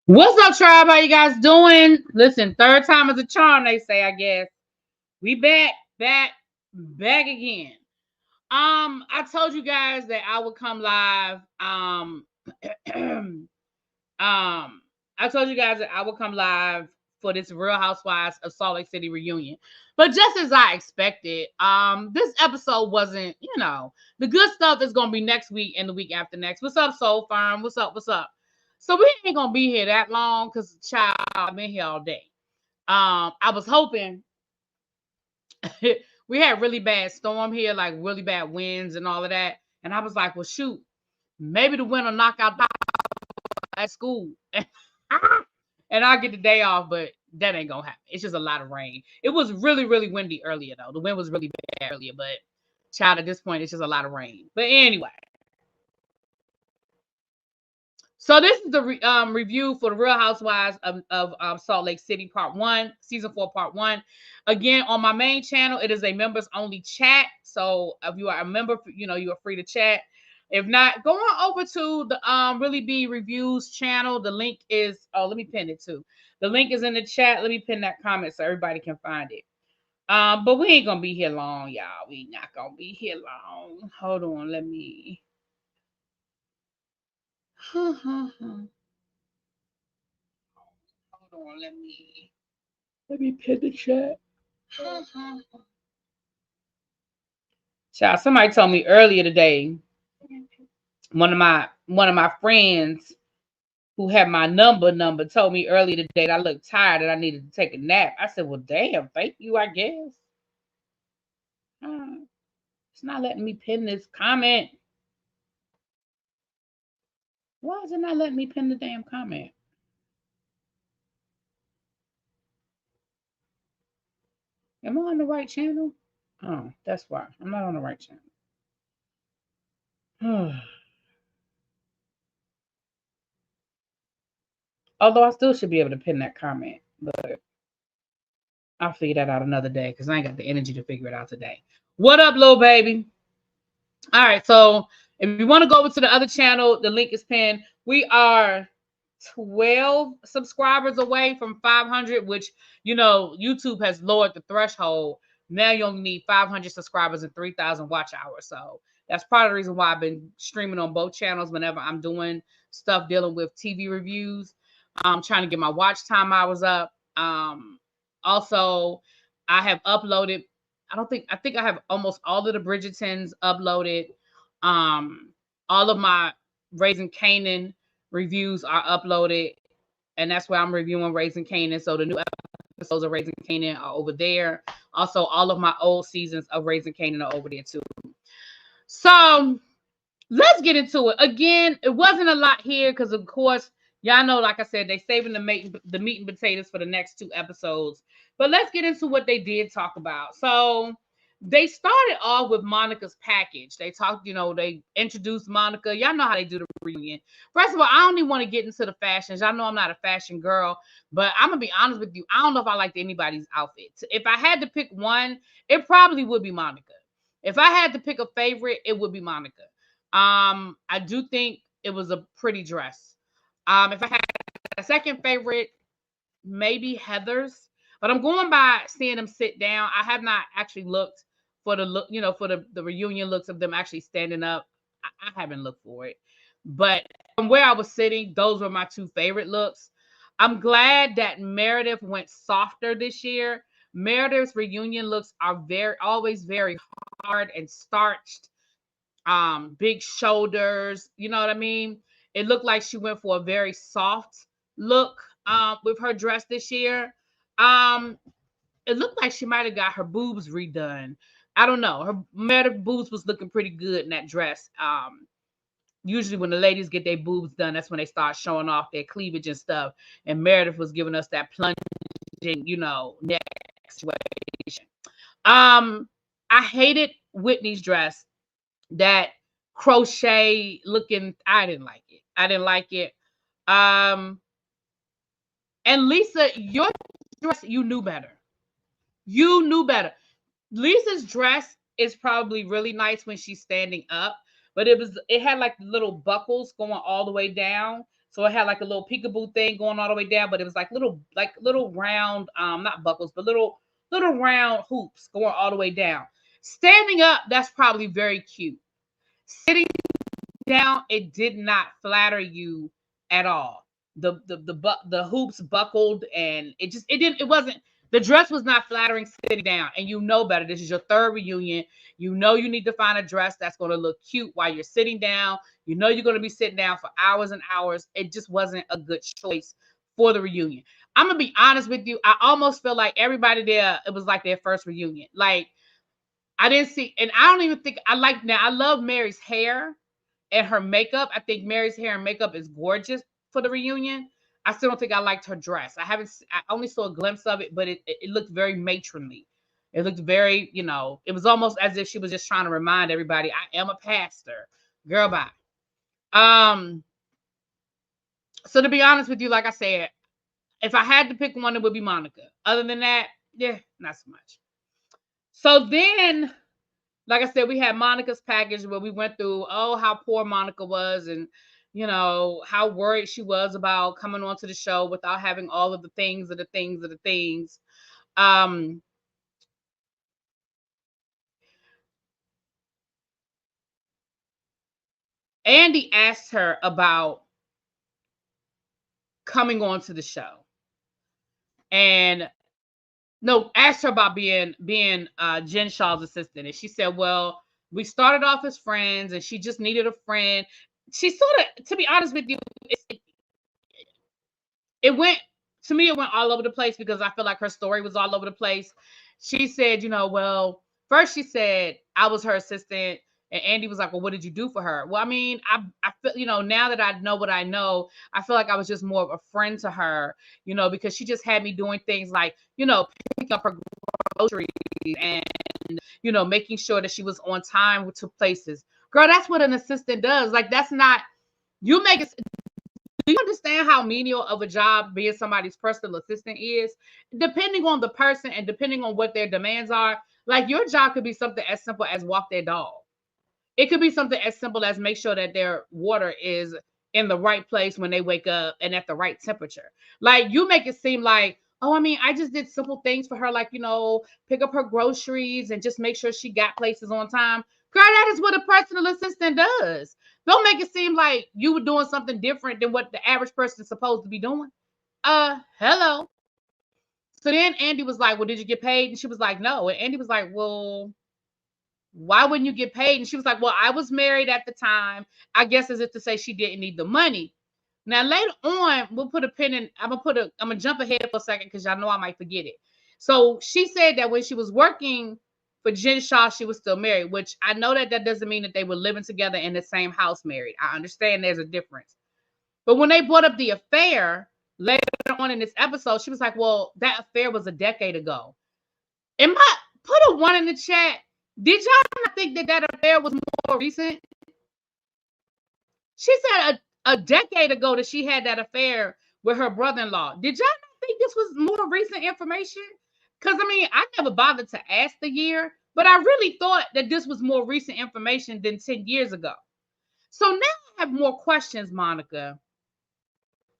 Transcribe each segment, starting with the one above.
What's up, tribe? How you guys doing? Listen, third time is a charm, they say, I guess. We back again. I told you guys that I would come live. I told you guys that I would come live for this Real Housewives of Salt Lake City reunion. But just as I expected, this episode wasn't, the good stuff is gonna be next week and the week after next. What's up, Soul Firm? What's up? What's up? So we ain't gonna be here that long because child, I've been here all day. I was hoping we had really bad storm here, like really bad winds and all of that. And I was like, well, shoot, maybe the wind will knock out at school. And I'll get the day off, but that ain't gonna happen. It's just a lot of rain. It was really, really windy earlier, though. The wind was really bad earlier, but child, at this point, it's just a lot of rain. But anyway. So this is the review for the Real Housewives of Salt Lake City, Part 1, Season 4, Part 1. Again, on my main channel, it is a members-only chat. So if you are a member, you are free to chat. If not, go on over to the Really Be Reviews channel. The link is, let me pin it too. The link is in the chat. Let me pin that comment so everybody can find it. But we ain't going to be here long, y'all. We not going to be here long. Hold on, let me... Hold on, let me pin the chat. Child, somebody told me earlier today, one of my friends who had my number told me earlier today that I looked tired and I needed to take a nap. I said, well, damn, thank you, I guess. It's not letting me pin this comment. Why is it not letting me pin the damn comment? Am I on the right channel? Oh, that's why. I'm not on the right channel. Although I still should be able to pin that comment, but I'll figure that out another day because I ain't got the energy to figure it out today. What up, little baby? All right, so if you want to go over to the other channel, the link is pinned. We are 12 subscribers away from 500, which, YouTube has lowered the threshold. Now you only need 500 subscribers and 3,000 watch hours. So that's part of the reason why I've been streaming on both channels whenever I'm doing stuff dealing with TV reviews. I'm trying to get my watch time hours up. Also, I have uploaded, I think I have almost all of the Bridgertons uploaded. All of my Raising Kanan reviews are uploaded, and that's where I'm reviewing Raising Kanan. So the new episodes of Raising Kanan are over there. Also, all of my old seasons of Raising Kanan are over there too. So let's get into it. Again, it wasn't a lot here because, of course, y'all know, like I said, they saving the meat and potatoes for the next 2 episodes. But let's get into what they did talk about. So they started off with Monica's package. They talked, they introduced Monica. Y'all know how they do the reunion. First of all, I don't even want to get into the fashions. Y'all know I'm not a fashion girl, but I'm going to be honest with you. I don't know if I liked anybody's outfit. If I had to pick one, it probably would be Monica. If I had to pick a favorite, it would be Monica. I do think it was a pretty dress. If I had a second favorite, maybe Heather's, but I'm going by seeing them sit down. I have not actually looked for the look, for the reunion looks of them actually standing up. I haven't looked for it, but from where I was sitting, those were my 2 favorite looks. I'm glad that Meredith went softer this year. Meredith's reunion looks are always very hard and starched. Big shoulders, you know what I mean? It looked like she went for a very soft look with her dress this year. It looked like she might have got her boobs redone. I don't know. Her Meredith boobs was looking pretty good in that dress. Usually when the ladies get their boobs done, that's when they start showing off their cleavage and stuff. And Meredith was giving us that plunging, neck situation. I hated Whitney's dress. That crochet looking, I didn't like it. And Lisa, your dress, you knew better. Lisa's dress is probably really nice when she's standing up, but it had like little buckles going all the way down. So it had like a little peekaboo thing going all the way down, but it was like little round, not buckles, but little round hoops going all the way down. Standing up, that's probably very cute. Sitting down, it did not flatter you at all. The hoops buckled, and it wasn't, the dress was not flattering sitting down, and you know better. This is your third reunion. You know you need to find a dress that's going to look cute while you're sitting down. You know you're going to be sitting down for hours and hours. It just wasn't a good choice for the reunion. I'm gonna be honest with you. I almost feel like everybody there, it was like their first reunion. Like, I didn't see, and I don't even think now. I love Mary's hair and her makeup. I think Mary's hair and makeup is gorgeous for the reunion. I still don't think I liked her dress. I only saw a glimpse of it, but it looked very matronly. It looked very, it was almost as if she was just trying to remind everybody, I am a pastor. Girl, bye. So to be honest with you, like I said, if I had to pick one, it would be Monica. Other than that, yeah, not so much. So then, like I said, we had Monica's package where we went through, how poor Monica was, and how worried she was about coming onto the show without having all of the things of the things of the things. Andy asked her about coming onto the show, and asked her about being Jen Shah's assistant, and she said, well, we started off as friends, and she just needed a friend. She sort of, to be honest with you, it went all over the place because I feel like her story was all over the place. She said, well, first she said I was her assistant, and Andy was like, well, what did you do for her? Well, I mean, I feel, now that I know what I know, I feel like I was just more of a friend to her, because she just had me doing things like, picking up her groceries and, making sure that she was on time to places. Girl, that's what an assistant does. Like, that's not, you make it. Do you understand how menial of a job being somebody's personal assistant is? Depending on the person and depending on what their demands are, like, your job could be something as simple as walk their dog. It could be something as simple as make sure that their water is in the right place when they wake up and at the right temperature. Like, you make it seem like, I mean, I just did simple things for her, like, pick up her groceries and just make sure she got places on time. Girl, that is what a personal assistant does. Don't make it seem like you were doing something different than what the average person is supposed to be doing. Hello. So then Andy was like, well, did you get paid? And she was like, no. And Andy was like, well, why wouldn't you get paid? And she was like, well, I was married at the time. I guess as if to say she didn't need the money. Now, later on, we'll put a pin in. I'm gonna jump ahead for a second because y'all know I might forget it. So she said that when she was working for Jen Shah, she was still married, which I know that doesn't mean that they were living together in the same house married. I understand there's a difference. But when they brought up the affair later on in this episode, she was like, well, that affair was a decade ago. Put a 1 in the chat. Did y'all not think that affair was more recent? She said a decade ago that she had that affair with her brother-in-law. Did y'all not think this was more recent information? Because, I mean, I never bothered to ask the year, but I really thought that this was more recent information than 10 years ago. So now I have more questions, Monica.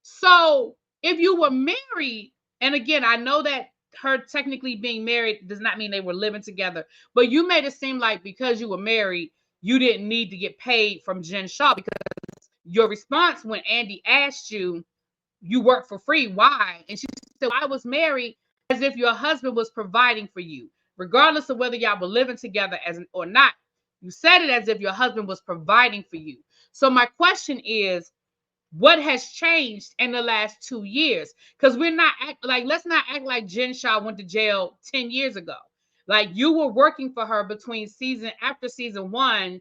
So if you were married, and again, I know that her technically being married does not mean they were living together, but you made it seem like because you were married, you didn't need to get paid from Jen Shah, because your response when Andy asked you work for free, why? And she said, I was married as if your husband was providing for you, regardless of whether y'all were living together or not. You said it as if your husband was providing for you. So my question is, what has changed in the last 2 years? Because let's not act like Jen Shah went to jail 10 years ago. Like, you were working for her after season 1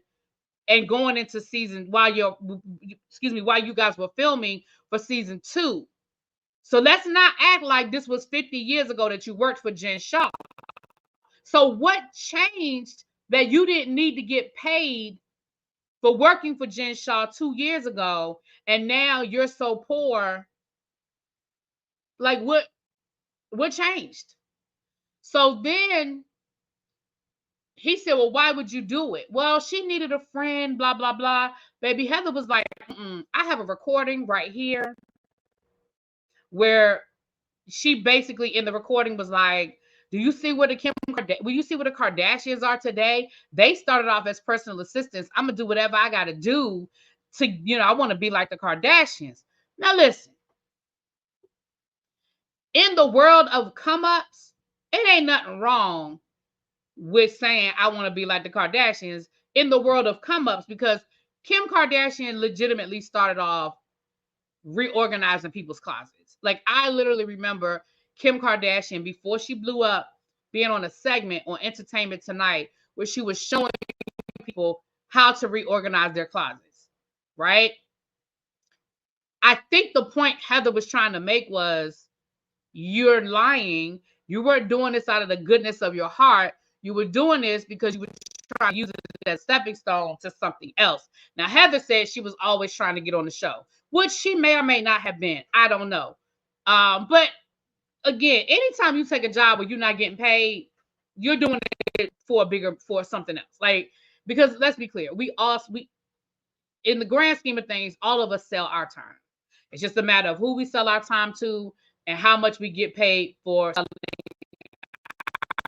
and going into while you guys were filming for season 2. So let's not act like this was 50 years ago that you worked for Jen Shah. So what changed that you didn't need to get paid for working for Jen Shah 2 years ago, and now you're so poor? Like, what changed? So then he said, well, why would you do it? Well, she needed a friend, blah, blah, blah. Baby Heather was like, I have a recording right here where she basically in the recording was like, do you see what will you see what the Kardashians are today? They started off as personal assistants. I'm gonna do whatever I gotta do to, I want to be like the Kardashians. Now listen, in the world of come ups, it ain't nothing wrong with saying I want to be like the Kardashians in the world of come ups, because Kim Kardashian legitimately started off reorganizing people's closets. Like, I literally remember Kim Kardashian before she blew up being on a segment on Entertainment Tonight where she was showing people how to reorganize their closets, right? I think the point Heather was trying to make was, you're lying. You weren't doing this out of the goodness of your heart. You were doing this because you were trying to use it as a stepping stone to something else. Now, Heather said she was always trying to get on the show, which she may or may not have been. I don't know. But again, anytime you take a job where you're not getting paid, you're doing it for something else. Like, because let's be clear, we in the grand scheme of things, all of us sell our time. It's just a matter of who we sell our time to and how much we get paid for selling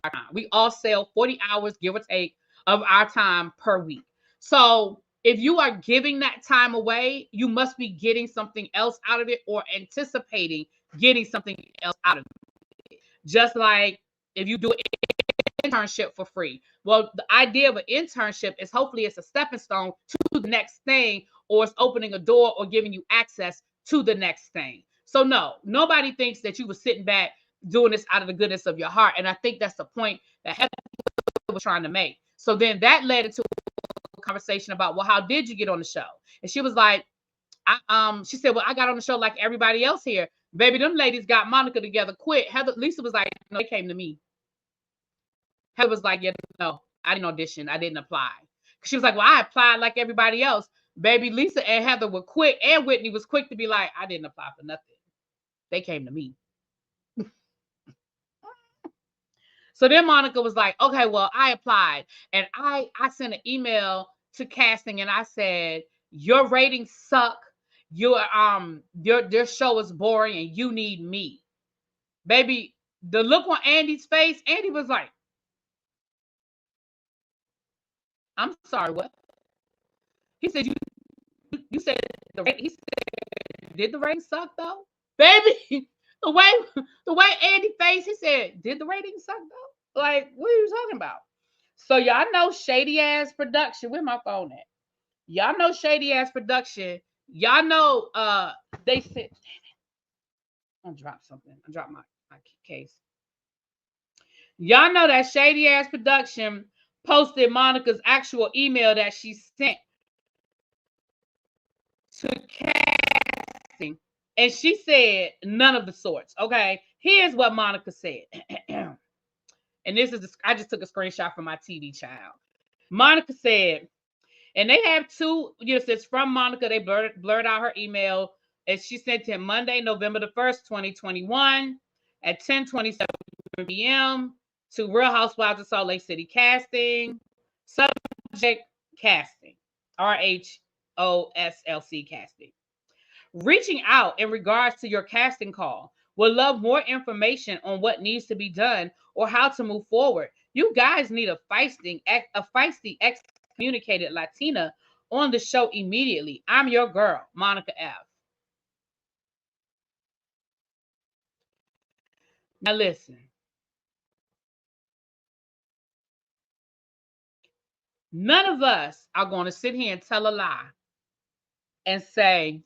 our time. We all sell 40 hours, give or take, of our time per week. So if you are giving that time away, you must be getting something else out of it or anticipating getting something else out of it. Just like if you do an internship for free. Well, the idea of an internship is hopefully it's a stepping stone to the next thing, or it's opening a door or giving you access to the next thing. So no, nobody thinks that you were sitting back doing this out of the goodness of your heart. And I think that's the point that Heather was trying to make. So then that led into a conversation about, well, how did you get on the show? And she was like, she said, well, I got on the show like everybody else here. Baby, them ladies got Monica together quick. Lisa was like, no, they came to me. Heather was like, yeah, no, I didn't audition. I didn't apply. She was like, well, I applied like everybody else. Baby, Lisa and Heather were quick, and Whitney was quick to be like, I didn't apply for nothing. They came to me. So then Monica was like, okay, well, I applied. And I sent an email to casting and I said, your ratings suck. Your show is boring and you need me. Baby, the look on Andy's face, Andy was like, I'm sorry, what? He said, you said he said, did the ratings suck though? Baby, the way Andy face, he said, did the ratings suck though? Like, what are you talking about? So y'all know shady ass production. Where my phone at? Y'all know shady ass production. Y'all know they said, I dropped something. I dropped my case. Y'all know that shady ass production posted Monica's actual email that she sent to casting. And she said none of the sorts. Okay. Here's what Monica said. And this is, I just took a screenshot from my TV child. Monica said, and they have two, it's from Monica. They blurred out her email. And she sent him Monday, November the 1st, 2021 at 10:27 p.m. to Real Housewives of Salt Lake City casting. Subject casting. RHOSLC casting. Reaching out in regards to your casting call. Would love more information on what needs to be done or how to move forward. You guys need a feisty, excommunicated Latina on the show immediately. I'm your girl, Monica F. Now listen. None of us are going to sit here and tell a lie and say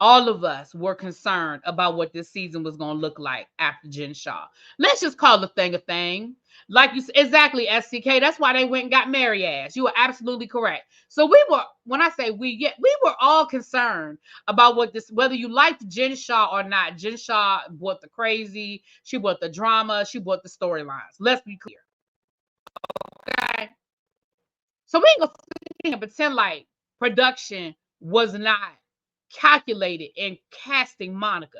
all of us were concerned about what this season was going to look like after Jen Shah. Let's just call the thing a thing. Like you said, exactly, SCK. That's why they went and got Mary ass. You were absolutely correct. So we were, when I say we were all concerned about whether you liked Jen Shah or not. Jen Shah brought the crazy. She brought the drama. She brought the storylines. Let's be clear. Okay. So we ain't gonna sit here and pretend like production was not calculated in casting Monica.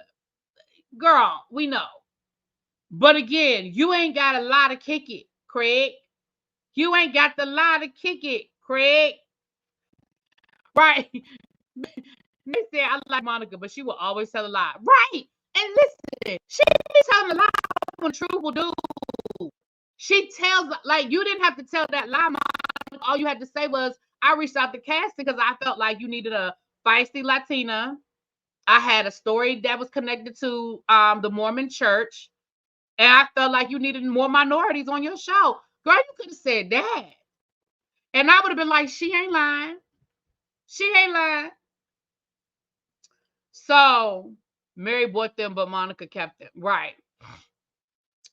Girl, we know. But again, you ain't got a lot to kick it. Craig. You ain't got the lie to kick it, Craig. Right. They said I like Monica, but she will always tell a lie. Right. And listen, she be telling a lie when truth will do. She tells, like, you didn't have to tell that lie, Monica. All you had to say was, I reached out to casting because I felt like you needed a feisty Latina. I had a story that was connected to the Mormon church. And I felt like you needed more minorities on your show. Girl, you could have said that. And I would have been like, she ain't lying. She ain't lying. So Mary bought them, but Monica kept them. Right.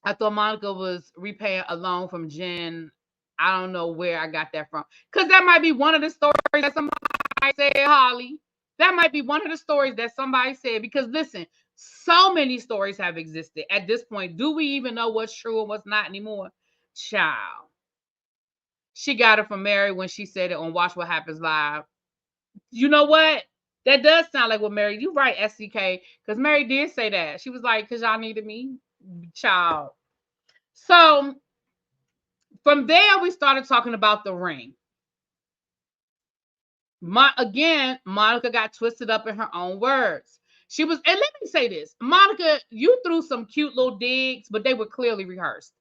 I thought Monica was repaying a loan from Jen. I don't know where I got that from. Because that might be one of the stories that somebody said, Holly. That might be one of the stories that somebody said. Because listen, so many stories have existed. At this point, do we even know what's true and what's not anymore? Child. She got it from Mary when she said it on Watch What Happens Live. You know what? That does sound like what Mary, you right, SCK. Because Mary did say that. She was like, because y'all needed me. Child. So from there, we started talking about the ring. Again, Monica got twisted up in her own words. She was, and let me say this, Monica, you threw some cute little digs, but they were clearly rehearsed.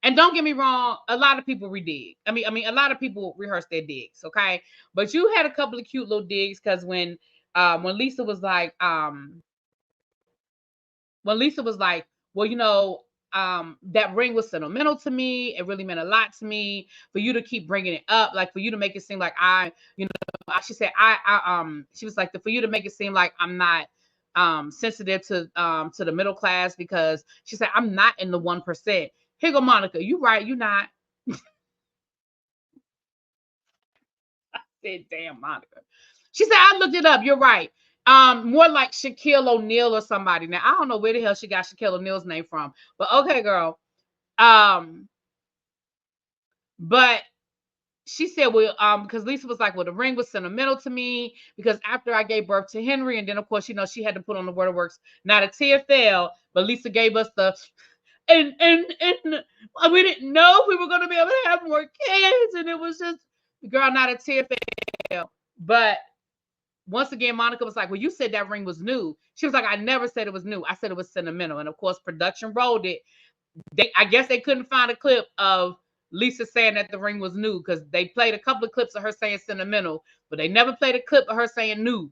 And don't get me wrong, a lot of people redig. I mean, a lot of people rehearse their digs, okay? But you had a couple of cute little digs because when Lisa was like, well, you know, that ring was sentimental to me. It really meant a lot to me for you to keep bringing it up, like for you to make it seem like she said, she was like, for you to make it seem like I'm not sensitive to the middle class because she said, I'm not in the 1%. Here go Monica. You right, you not. I said, damn, Monica. She said, I looked it up. You're right. More like Shaquille O'Neal or somebody. Now, I don't know where the hell she got Shaquille O'Neal's name from, but okay, girl. But she said, well, because Lisa was like, well, the ring was sentimental to me because after I gave birth to Henry, and then of course, you know, she had to put on the Word of Works, not a tear fell, but Lisa gave us the and we didn't know if we were going to be able to have more kids, and it was just, girl, not a tear fell. But once again, Monica was like, well, you said that ring was new. She was like, I never said it was new. I said it was sentimental. And of course, production rolled it. I guess they couldn't find a clip of Lisa saying that the ring was new because they played a couple of clips of her saying sentimental, but they never played a clip of her saying new.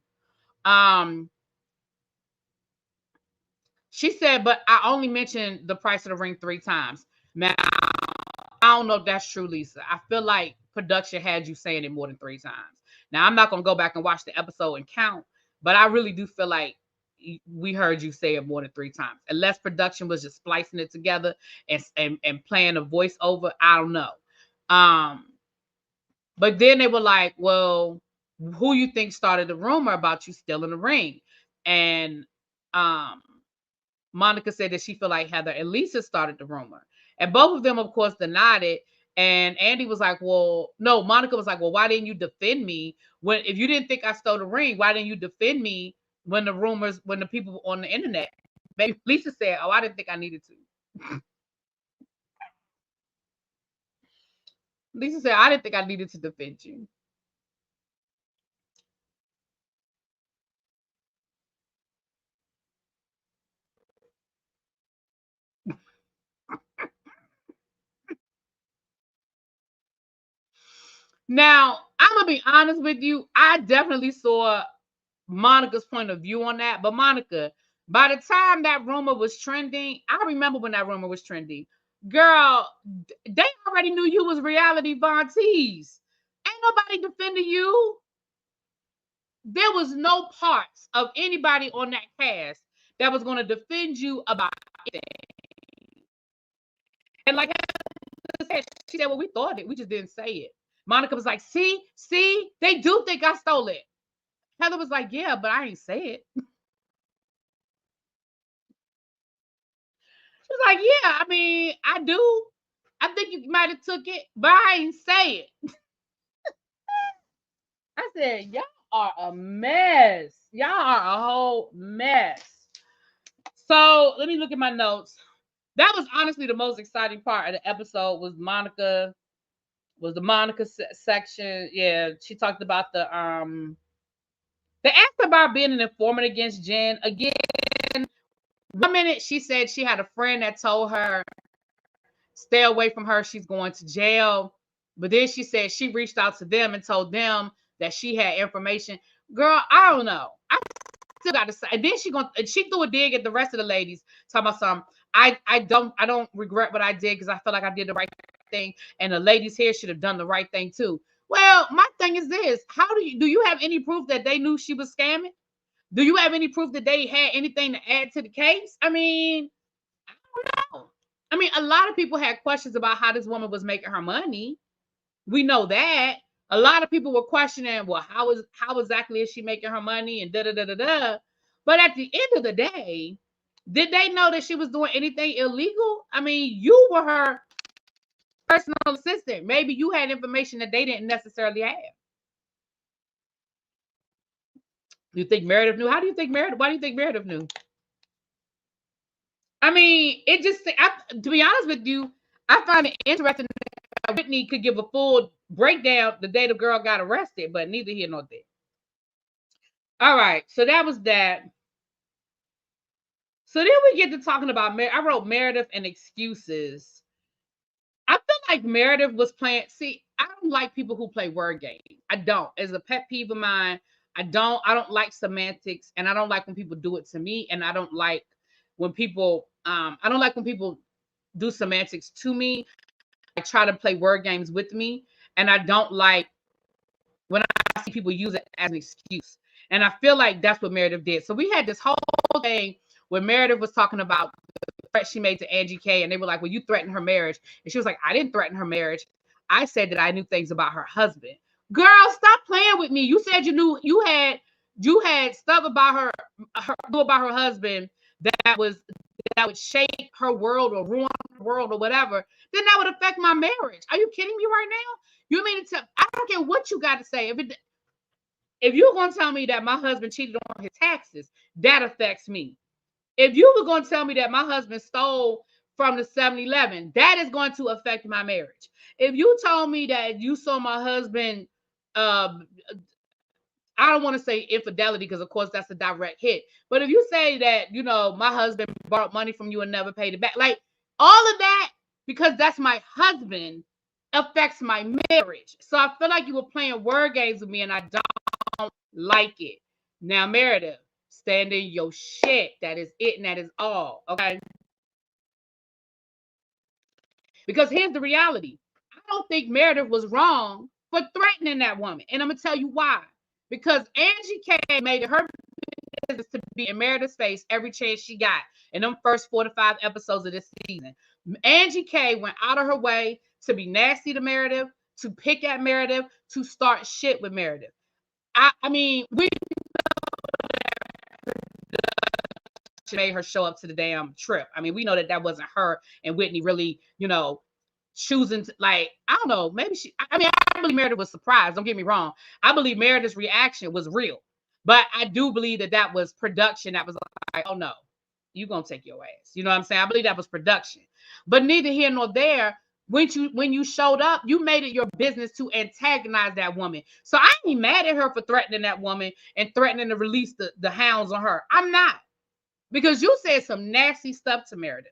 She said, but I only mentioned the price of the ring 3 times. Now, I don't know if that's true, Lisa. I feel like production had you saying it more than 3 times. Now, I'm not going to go back and watch the episode and count, but I really do feel like we heard you say it more than 3 times. Unless production was just splicing it together and playing a voiceover, I don't know. But then they were like, well, who you think started the rumor about you stealing the ring? And Monica said that she felt like Heather and Lisa started the rumor. And both of them, of course, denied it. And Andy was like, well, no, Monica was like, well, why didn't you defend me? If you didn't think I stole the ring, why didn't you defend me when the people on the internet? Maybe Lisa said, oh, I didn't think I needed to. Lisa said, I didn't think I needed to defend you. Now, I'm going to be honest with you. I definitely saw Monica's point of view on that. But Monica, by the time that rumor was trending, I remember when that rumor was trending. Girl, they already knew you was reality Von Teese. Ain't nobody defending you. There was no parts of anybody on that cast that was going to defend you about anything. And like she said, well, we thought it. We just didn't say it. Monica was like, see, they do think I stole it. Heather was like, yeah, but I ain't say it. She's like, yeah, I mean, I do. I think you might have took it, but I ain't say it. I said, y'all are a mess. Y'all are a whole mess. So let me look at my notes. That was honestly the most exciting part of the episode was the Monica section. Yeah, she talked about they asked about being an informant against Jen. Again, 1 minute she said she had a friend that told her stay away from her, she's going to jail. But then she said she reached out to them and told them that she had information. Girl, I don't know. I still got to say. And then she threw a dig at the rest of the ladies, talking about some. I don't regret what I did because I feel like I did the right thing, and the ladies here should have done the right thing too. Well, my thing is this: how do you have any proof that they knew she was scamming? Do you have any proof that they had anything to add to the case? I mean, I don't know. I mean, a lot of people had questions about how this woman was making her money. We know that. A lot of people were questioning, well, how exactly is she making her money and da da da da da. But at the end of the day, did they know that she was doing anything illegal? I mean, you were her personal assistant. Maybe you had information that they didn't necessarily have. You think Meredith knew? How do you think Meredith? Why do you think Meredith knew? I mean, it just, to be honest with you, I find it interesting that Whitney could give a full breakdown the day the girl got arrested, but neither here nor there. All right, so that was that. So then we get to talking about, I wrote Meredith and excuses. I feel like Meredith was playing, see, I don't like people who play word games. I don't. As a pet peeve of mine, I don't like semantics, and I don't like when people do it to me, and I don't like when people do semantics to me. I try to play word games with me, and I don't like when I see people use it as an excuse. And I feel like that's what Meredith did. So we had this whole thing where Meredith was talking about the threat she made to Angie K, and they were like, well, you threatened her marriage. And she was like, I didn't threaten her marriage. I said that I knew things about her husband. Girl, stop playing with me. You said you had stuff about her husband that would shake her world or ruin her world or whatever, then that would affect my marriage. Are you kidding me right now? You mean to I don't care what you got to say. If you're going to tell me that my husband cheated on his taxes, that affects me. If you were going to tell me that my husband stole from the 7-Eleven, that is going to affect my marriage. If you told me that you saw my husband, I don't want to say infidelity because, of course, that's a direct hit. But if you say that, my husband borrowed money from you and never paid it back, like all of that, because that's my husband, affects my marriage. So I feel like you were playing word games with me, and I don't like it. Now, Meredith, stand in your shit. That is it, and that is all. Okay? Because here's the reality. I don't think Meredith was wrong for threatening that woman. And I'm going to tell you why. Because Angie K made it her business to be in Meredith's face every chance she got in them first 4 to 5 episodes of this season. Angie K went out of her way to be nasty to Meredith, to pick at Meredith, to start shit with Meredith. I mean, we made her show up to the damn trip. I mean, we know that wasn't her and Whitney really, choosing to, like, I don't know, maybe I believe Meredith was surprised. Don't get me wrong. I believe Meredith's reaction was real, but I do believe that was production. That was like, oh no, you gonna take your ass. You know what I'm saying? I believe that was production, but neither here nor there. When you showed up, you made it your business to antagonize that woman. So I ain't mad at her for threatening that woman and threatening to release the hounds on her. I'm not, because you said some nasty stuff to Meredith.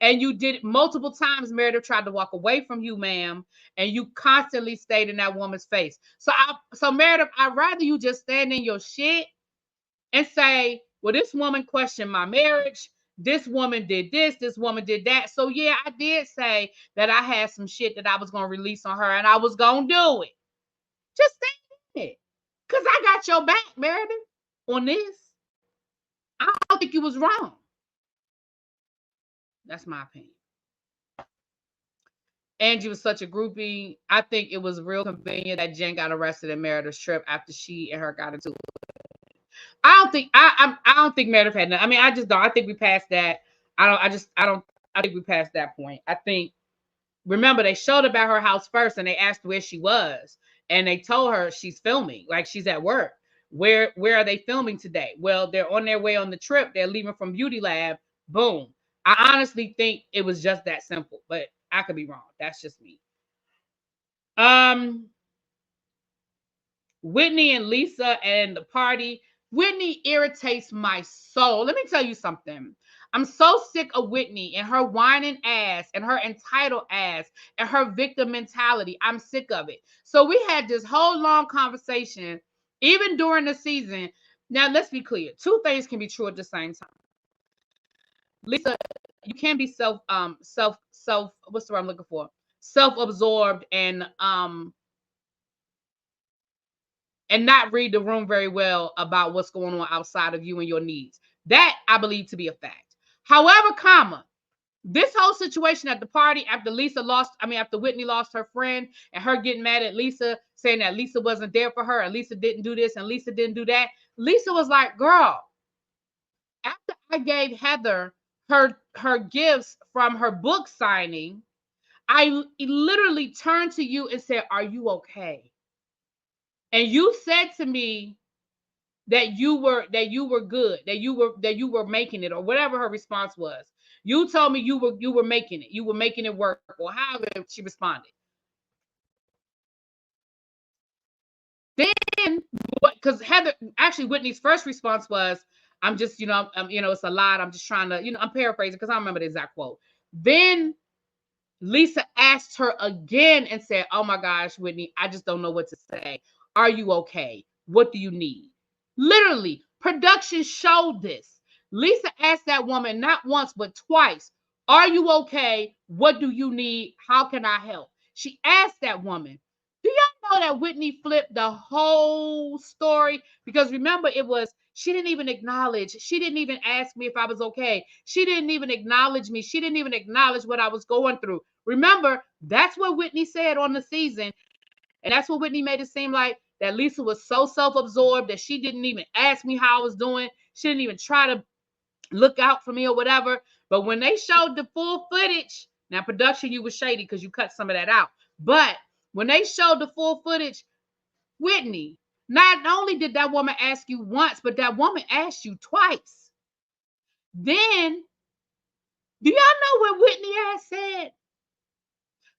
And you did it multiple times. Meredith tried to walk away from you, ma'am, and you constantly stayed in that woman's face. So Meredith, I'd rather you just stand in your shit and say, well, this woman questioned my marriage. This woman did this. This woman did that. So, yeah, I did say that I had some shit that I was going to release on her, and I was going to do it. Just stand in it. Because I got your back, Meredith, on this. I don't think you was wrong. That's my opinion. Angie was such a groupie. I think it was real convenient that Jen got arrested in Meredith's trip after she and her got into it. I don't think Meredith had none. I mean, I just don't. I think we passed that. I think we passed that point. I think, remember, they showed about her house first and they asked where she was. And they told her she's filming, like she's at work. Where are they filming today? Well, they're on their way on the trip. They're leaving from Beauty Lab. Boom. I honestly think it was just that simple, but I could be wrong. That's just me. Um, Whitney and Lisa and the party. Whitney irritates my soul. Let me tell you something. I'm so sick of Whitney and her whining ass and her entitled ass and her victim mentality. I'm sick of it. So we had this whole long conversation, even during the season. Now, let's be clear. Two things can be true at the same time. Lisa, you can be what's the word I'm looking for? Self-absorbed and not read the room very well about what's going on outside of you and your needs. That I believe to be a fact. However, this whole situation at the party after Whitney lost her friend and her getting mad at Lisa, saying that Lisa wasn't there for her and Lisa didn't do this and Lisa didn't do that. Lisa was like, girl, after I gave Heather her gifts from her book signing, I literally turned to you and said, are you okay? And you said to me that you were good, that you were making it, or whatever her response was. You told me you were making it. You were making it work, or however she responded. Then, because Whitney's first response was, I'm just, it's a lot. I'm just trying to, I'm paraphrasing because I don't remember the exact quote. Then Lisa asked her again and said, oh my gosh, Whitney, I just don't know what to say. Are you okay? What do you need? Literally, production showed this. Lisa asked that woman not once, but twice, are you okay? What do you need? How can I help? She asked that woman. Do y'all know that Whitney flipped the whole story? Because remember, she didn't even acknowledge. She didn't even ask me if I was okay. She didn't even acknowledge me. She didn't even acknowledge what I was going through. Remember, that's what Whitney said on the season. And that's what Whitney made it seem like, that Lisa was so self-absorbed that she didn't even ask me how I was doing. She didn't even try to look out for me or whatever. But when they showed the full footage, now production, you was shady because you cut some of that out. But when they showed the full footage, Whitney, not only did that woman ask you once, but that woman asked you twice. Then, do y'all know what Whitney had said?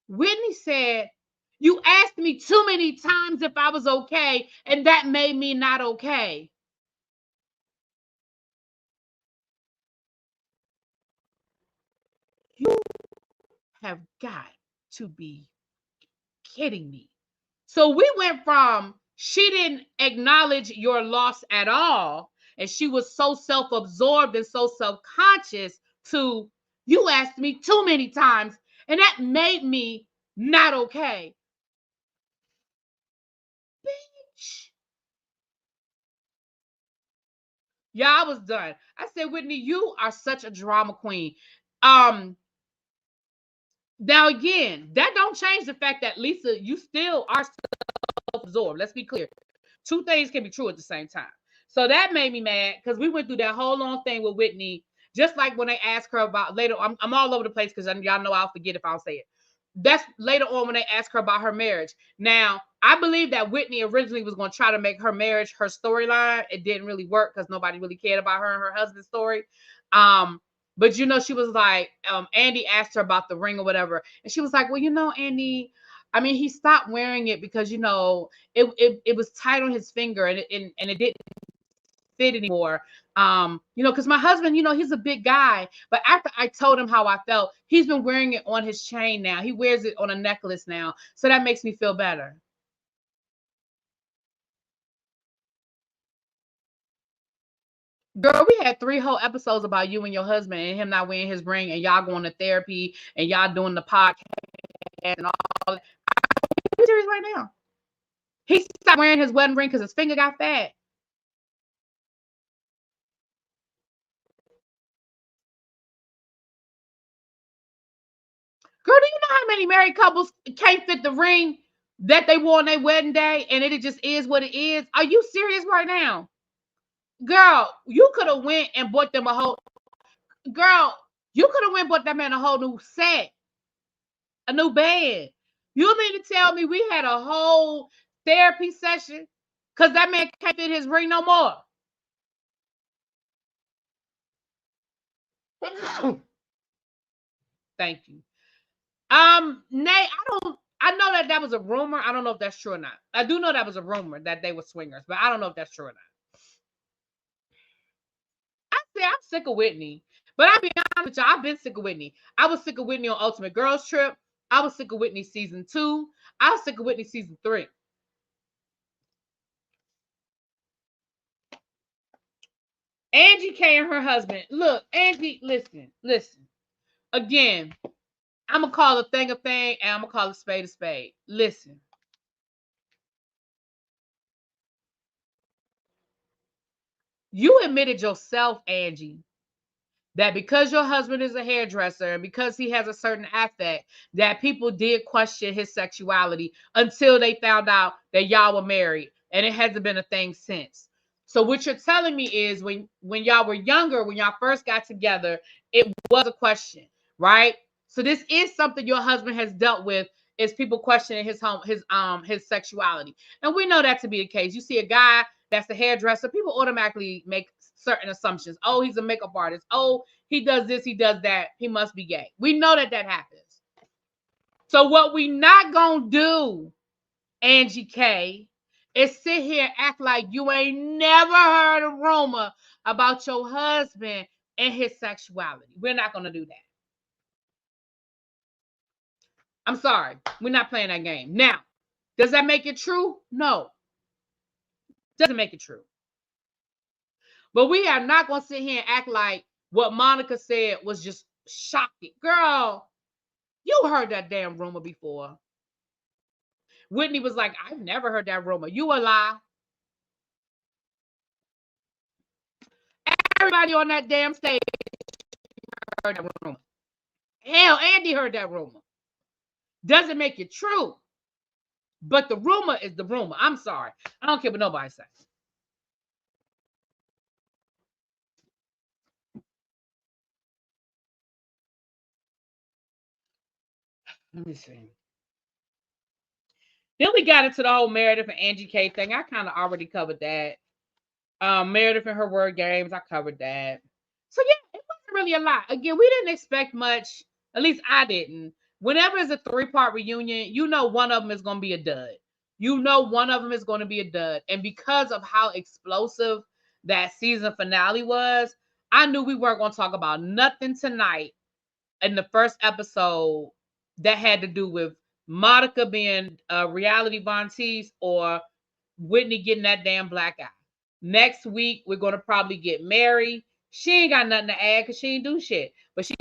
Whitney said, you asked me too many times if I was okay, and that made me not okay. You have got to be kidding me. So we went from she didn't acknowledge your loss at all, and she was so self-absorbed and so self-conscious, to you asked me too many times, and that made me not okay. Bitch. Yeah, I was done. I said, Whitney, you are such a drama queen. Now again, that don't change the fact that Lisa, you still are self-absorbed. Let's be clear. Two things can be true at the same time. So that made me mad because we went through that whole long thing with Whitney. Just like when they asked her about later, I'm all over the place because y'all know I'll forget if I'll say it. That's later on when they asked her about her marriage. Now, I believe that Whitney originally was going to try to make her marriage her storyline. It didn't really work because nobody really cared about her and her husband's story. But she was like, Andy asked her about the ring or whatever, and she was like, well, Andy, I mean, he stopped wearing it because it was tight on his finger and it didn't fit anymore. Because my husband, he's a big guy, but after I told him how I felt, he's been wearing it on his chain now. He wears it on a necklace now, so that makes me feel better. Girl, we had 3 whole episodes about you and your husband and him not wearing his ring, and y'all going to therapy and y'all doing the podcast and all. I'm serious right now. He stopped wearing his wedding ring because his finger got fat. Girl, do you know how many married couples can't fit the ring that they wore on their wedding day, and it just is what it is? Are you serious right now? Girl, you could have went and bought them a whole bought that man a whole new set, a new bed. You mean to tell me we had a whole therapy session because that man can't fit his ring no more? Thank you. Nay, I know that was a rumor. I don't know if that's true or not. I do know that was a rumor that they were swingers, but I don't know if that's true or not. I'm sick of Whitney. But I'll be honest with you, I've been sick of Whitney. I was sick of Whitney on Ultimate Girls Trip. I was sick of Whitney season 2. I was sick of Whitney season 3. Angie K and her husband. Look, Angie, listen. Again, I'm going to call a thing, and I'm going to call a spade. Listen. You admitted yourself, Angie, that because your husband is a hairdresser and because he has a certain affect, that people did question his sexuality until they found out that y'all were married, and it hasn't been a thing since. So what you're telling me is when y'all were younger, when y'all first got together, it was a question, right? So this is something your husband has dealt with, is people questioning his sexuality. And we know that to be the case. You see a guy that's a hairdresser, people automatically make certain assumptions. Oh, he's a makeup artist. Oh, he does this, he does that. He must be gay. We know that happens. So what we not gonna do, Angie K, is sit here and act like you ain't never heard a rumor about your husband and his sexuality. We're not gonna do that. I'm sorry. We're not playing that game. Now, does that make it true? No. Doesn't make it true. But we are not going to sit here and act like what Monica said was just shocking. Girl, you heard that damn rumor before. Whitney was like, I've never heard that rumor. You a lie. Everybody on that damn stage heard that rumor. Hell, Andy heard that rumor. Doesn't make it true. But the rumor is the rumor. I'm sorry. I don't care what nobody says. Let me see. Then we got into the whole Meredith and Angie K thing. I kind of already covered that. Meredith and her word games, I covered that. So yeah, it wasn't really a lot. Again, we didn't expect much. At least I didn't. Whenever it's a 3-part reunion, you know one of them is going to be a dud. You know one of them is going to be a dud. And because of how explosive that season finale was, I knew we weren't going to talk about nothing tonight in the first episode that had to do with Monica being reality Von Teese or Whitney getting that damn black eye. Next week, we're going to probably get Mary. She ain't got nothing to add because she ain't do shit. But she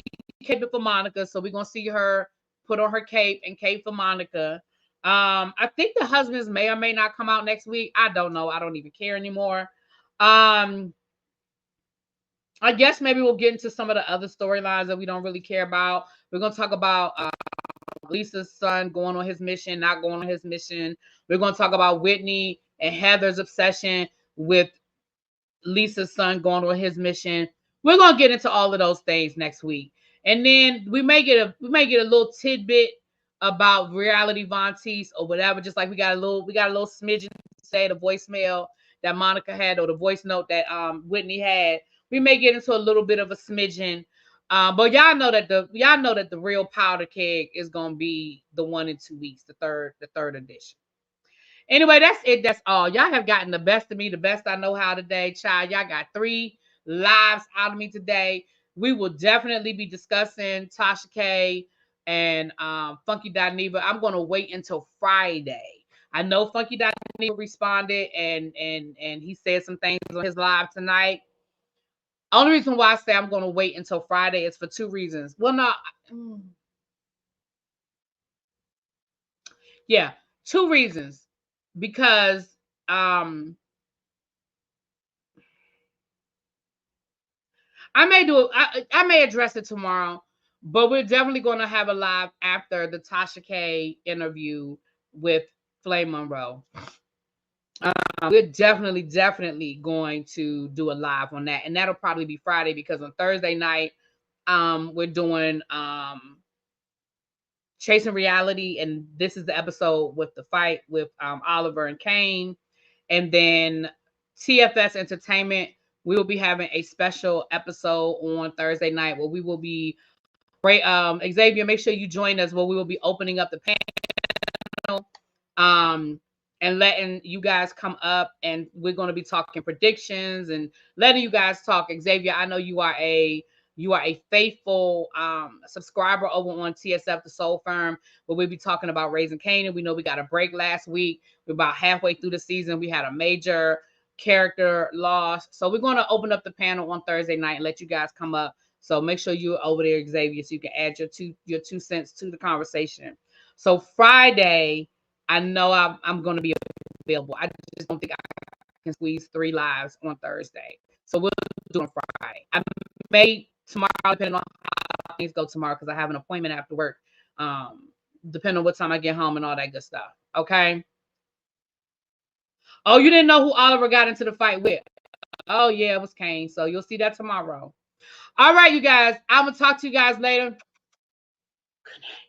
caped it for Monica. So we're going to see her put on her cape and cape for Monica. I think the husbands may or may not come out next week. I don't know. I don't even care anymore. I guess maybe we'll get into some of the other storylines that we don't really care about. We're going to talk about Lisa's son going on his mission, not going on his mission. We're going to talk about Whitney and Heather's obsession with Lisa's son going on his mission. We're going to get into all of those things next week. And then we may get a little tidbit about reality Von Teese or whatever, just like we got a little smidgen to say, the voicemail that Monica had or the voice note that Whitney had. We may get into a little bit of a smidgen. But y'all know that the real powder keg is gonna be the one in 2 weeks, the third edition. Anyway, that's it. That's all. Y'all have gotten the best of me, the best I know how today. Child, y'all got 3 lives out of me today. We will definitely be discussing Tasha K and Funky Dineva. I'm gonna wait until Friday. I know Funky Dineva responded and he said some things on his live tonight. Only reason why I say I'm going to wait until Friday is for 2 reasons. Well, no. Yeah, 2 reasons. Because I may address it tomorrow, but we're definitely going to have a live after the Tasha K interview with Flame Monroe. We're definitely going to do a live on that, and that'll probably be Friday because on Thursday night, we're doing Chasing Reality, and this is the episode with the fight with Oliver and Kane, and then TFS Entertainment. We will be having a special episode on Thursday night where we will be Xavier, make sure you join us where we will be opening up the panel. And letting you guys come up, and we're going to be talking predictions and letting you guys talk. Xavier, I know you are a faithful subscriber over on TSF the Soul Firm, where we'll be talking about Raising Kanan. We know we got a break last week. We're about halfway through the season. We had a major character loss, so we're going to open up the panel on Thursday night and let you guys come up. So make sure you're over there, Xavier, so you can add your 2 cents to the conversation. So Friday, I know I'm going to be available. I just don't think I can squeeze 3 lives on Thursday. So we'll do it on Friday. I may tomorrow, depending on how things go tomorrow, because I have an appointment after work. Depending on what time I get home and all that good stuff. Okay. Oh, you didn't know who Oliver got into the fight with? Oh, yeah, it was Kane. So you'll see that tomorrow. All right, you guys. I'm going to talk to you guys later. Good night.